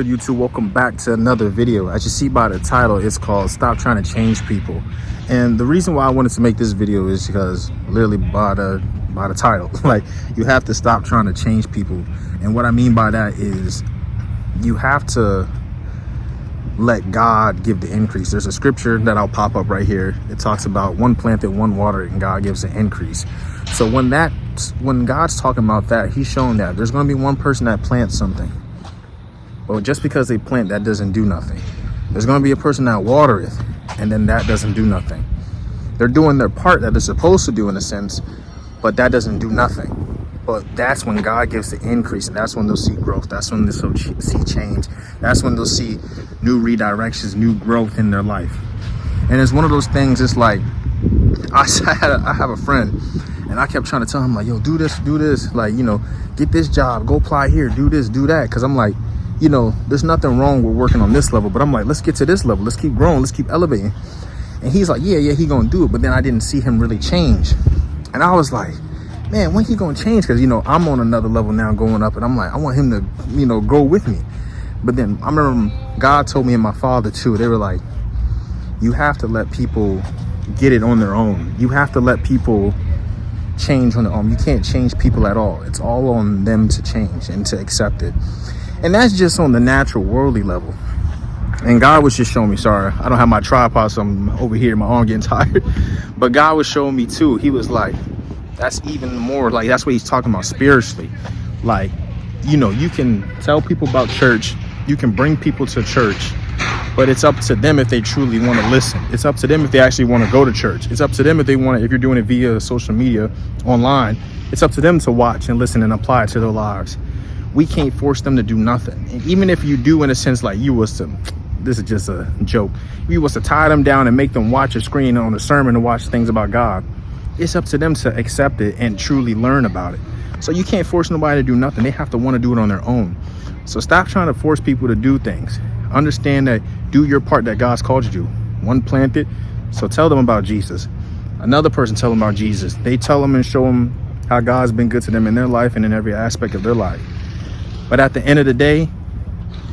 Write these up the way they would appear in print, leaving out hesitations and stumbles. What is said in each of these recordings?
YouTube, welcome back to another video. As you see by the title, it's called Stop Trying to Change People. And the reason why I wanted to make this video is because literally by the title, like, you have to stop trying to change people. And what I mean by that is you have to let God give the increase. There's a scripture that I'll pop up right here. It talks about one planted, one watered, and God gives the increase. So when God's talking about that, he's showing that there's going to be one person that plants something. But just because they plant, that doesn't do nothing. There's going to be a person that watereth, and then that doesn't do nothing. They're doing their part that they're supposed to do in a sense, but that doesn't do nothing. But that's when God gives the increase, and that's when they'll see growth. That's when they'll see change. That's when they'll see new redirections, new growth in their life. And it's one of those things, it's like, I have a friend, and I kept trying to tell him, like, yo, do this, like, you know, get this job, go apply here, do this, do that. Because I'm like, you know, there's nothing wrong with working on this level, but I'm like, let's get to this level. Let's keep growing. Let's keep elevating. And he's like, yeah, he gonna do it. But then I didn't see him really change. And I was like, man, when he gonna change? Because, you know, I'm on another level now going up, and I'm like, I want him to, you know, go with me. But then I remember God told me and my father too, they were like, you have to let people get it on their own. You have to let people change on their own. You can't change people at all. It's all on them to change and to accept it. And that's just on the natural worldly level. And God was just showing me, sorry, I don't have my tripod, so I'm over here, my arm getting tired. But God was showing me too. He was like, that's even more, like, that's what he's talking about spiritually. Like, you know, you can tell people about church, you can bring people to church, but it's up to them if they truly want to listen. It's up to them if they actually want to go to church. It's up to them if they want to, if you're doing it via social media, online, it's up to them to watch and listen and apply it to their lives. We can't force them to do nothing. And even if you do, in a sense, like you was to, this is just a joke, if you was to tie them down and make them watch a screen on a sermon to watch things about God, it's up to them to accept it and truly learn about it. So you can't force nobody to do nothing. They have to want to do it on their own. So stop trying to force people to do things. Understand that, do your part that God's called you to do. One planted, so tell them about Jesus. Another person, tell them about Jesus. They tell them and show them how God's been good to them in their life and in every aspect of their life. But at the end of the day,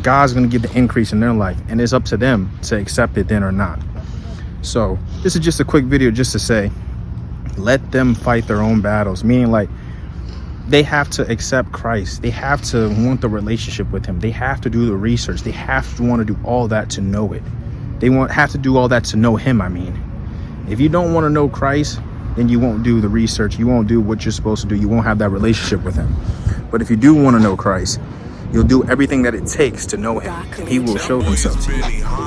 God's going to give the increase in their life, and it's up to them to accept it then or not. So this is just a quick video just to say, let them fight their own battles, meaning like they have to accept Christ. They have to want the relationship with him. They have to do the research. They have to want to do all that to know it. They have to do all that to know him. I mean, if you don't want to know Christ, then you won't do the research. You won't do what you're supposed to do. You won't have that relationship with him. But if you do want to know Christ, you'll do everything that it takes to know him, and he will show himself to you.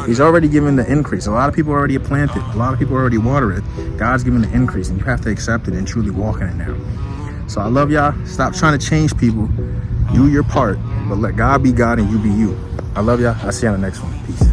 He's already given the increase. A lot of people already planted. A lot of people already water it. God's given the increase, and you have to accept it and truly walk in it now. So I love y'all. Stop trying to change people. Do your part, but let God be God and you be you. I love y'all. I'll see you on the next one. Peace.